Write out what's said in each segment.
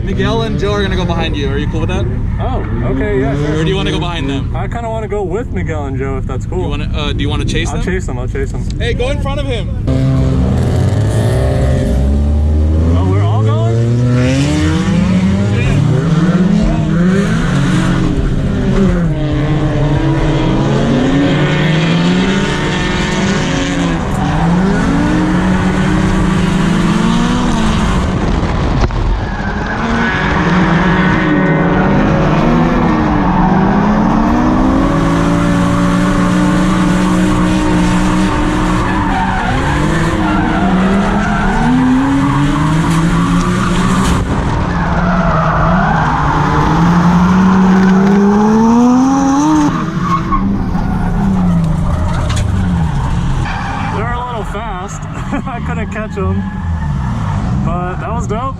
Miguel and Joe are gonna go behind you. Are you cool with that? Oh, okay, yeah, sure. Or do you want to go behind them? I kind of want to go with Miguel and Joe if that's cool. You want to? Do you want to chase them? I'll chase them. I'll chase them. Hey, go in front of him. Oh, we're all going? I couldn't catch them, but that was dope.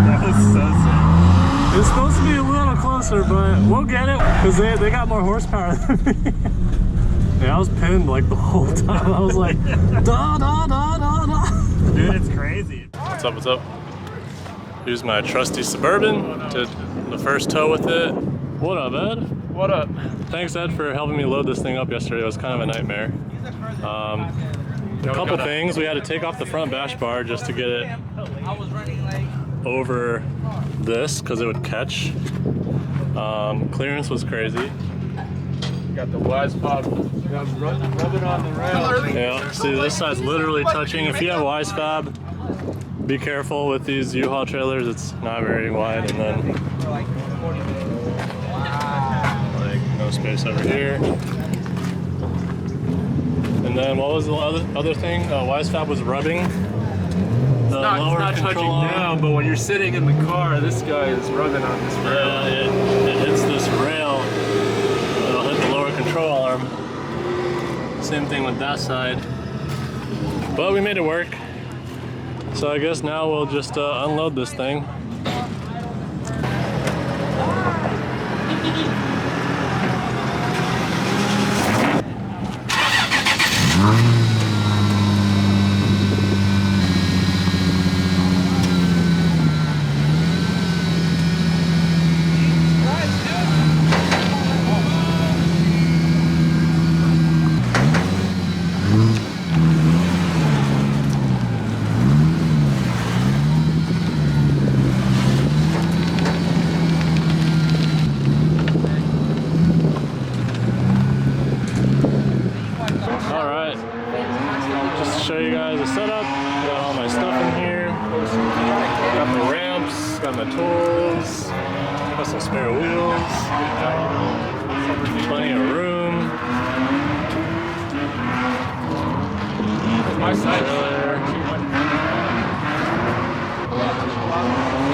That was so sick. It's supposed to be a little closer, but we'll get it because they got more horsepower than me. Yeah, I was pinned like the whole time. I was like, da da da da da. Dude, it's crazy. What's up? What's up? Here's my trusty Suburban. Did the first tow with it. What up, Ed? What up? Thanks, Ed, for helping me load this thing up yesterday. It was kind of a nightmare. A couple things. We had to take off the front bash bar just to get it over this because it would catch. Clearance was crazy. Got the wise pop. Rubbing on the rail. Yeah, see, this side's literally touching. If you have wise fab, be careful with these U-Haul trailers. It's not very wide, and then like no space over here. And then what was the other thing? Wise fab was rubbing the lower it's not control touching arm. down, but when you're sitting in the car, this guy is rubbing on this rail. Yeah, it hits this rail. It'll hit the lower control arm. Same thing with that side. But we made it work. So I guess now we'll just unload this thing. Show you guys the setup. Got all my stuff in here. Got my ramps, got my tools, got some spare wheels, plenty of room. My side trailer,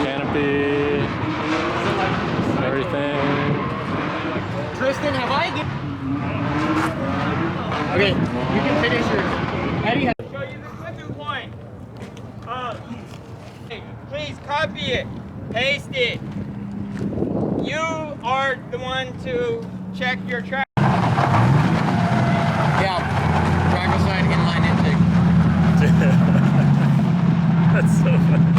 canopy, everything. Tristan, have I get... Okay, you can finish your... Eddie has... Show you the clipping point. Please copy it, paste it. You are the one to check your track. Yeah, driver side inline intake. That's so funny.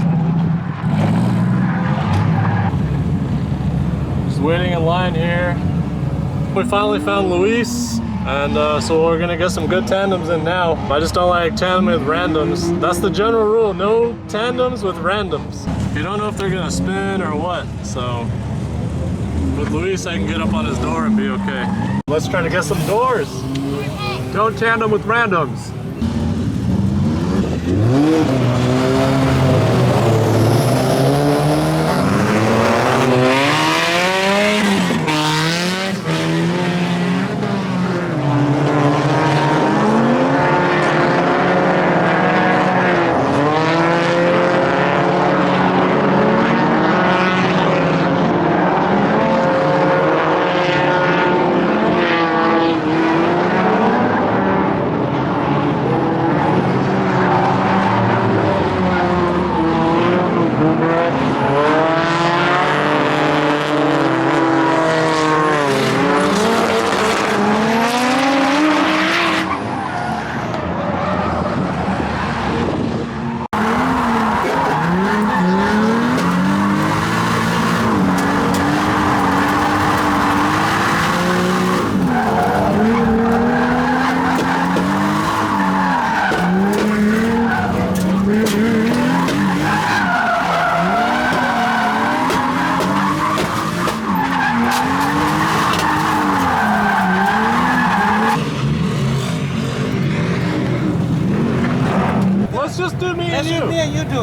Just waiting in line here. We finally found Luis. And so we're gonna get some good tandems in now. I just don't like tandem with randoms. That's the general rule, no tandems with randoms. You don't know if they're gonna spin or what, so with Luis I can get up on his door and be okay. Let's try to get some doors. Don't tandem with randoms.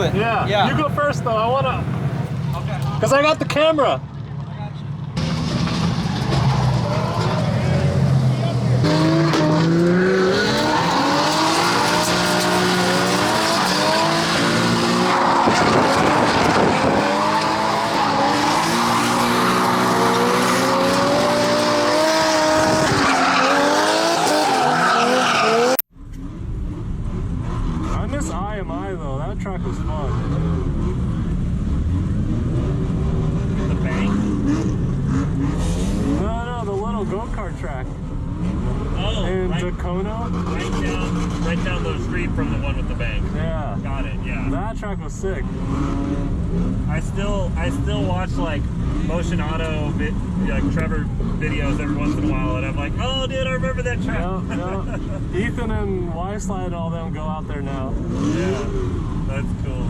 do it. Yeah. Yeah. You go first though. I wanna. Okay. Cause I got the camera. I miss IMI though. That track was fun. The bank? No, the little go-kart track. Oh, In right, Dacono. right down the street from the one with the bank. Yeah. Got it, yeah. That track was sick. I still watch like motion auto like Trevor videos every once in a while, and I'm like, oh dude, I remember that track. Yeah. Ethan and Y-Slide and all them go out there now. Yeah, that's cool.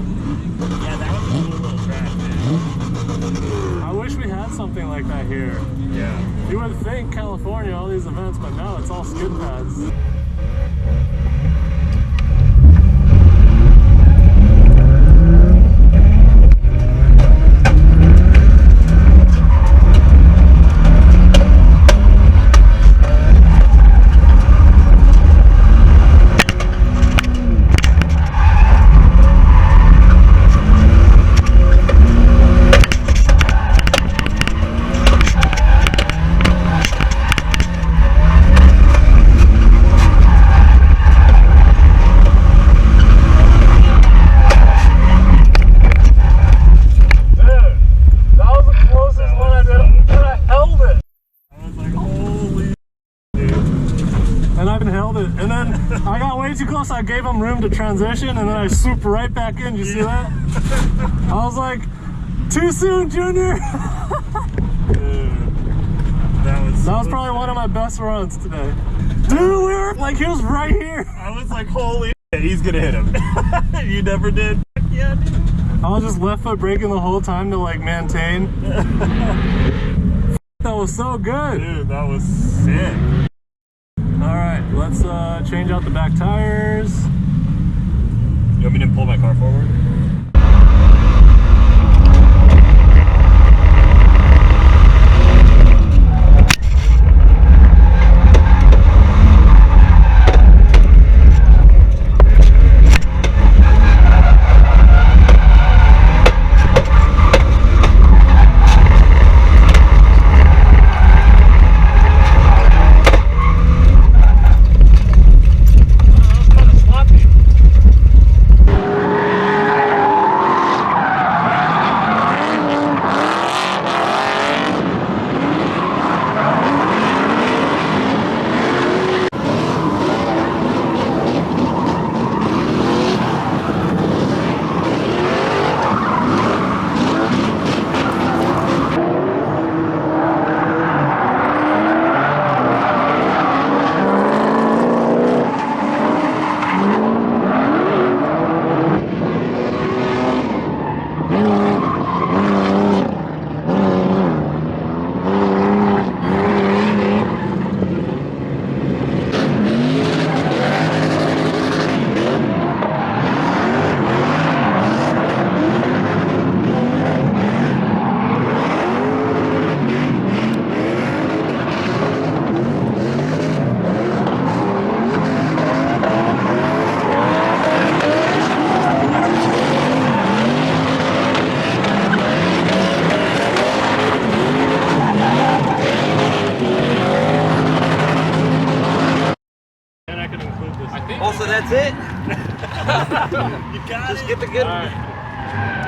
Yeah, that was a cool little track, man. I wish we had something like that here. Yeah. You would think California, all these events, but no, it's all skid pads. And then I got way too close. I gave him room to transition, and then I swooped right back in. You see that? I was like, too soon, Junior. That was probably one of my best runs today. Dude, we were like, he was right here. I was like, holy shit, he's gonna hit him. You never did? Yeah, dude. I was just left foot braking the whole time to like maintain. That was so good. Dude, that was sick. Alright, let's change out the back tires. You want me to pull my car forward? Also, that's it. You got Just it. get the good All one. right.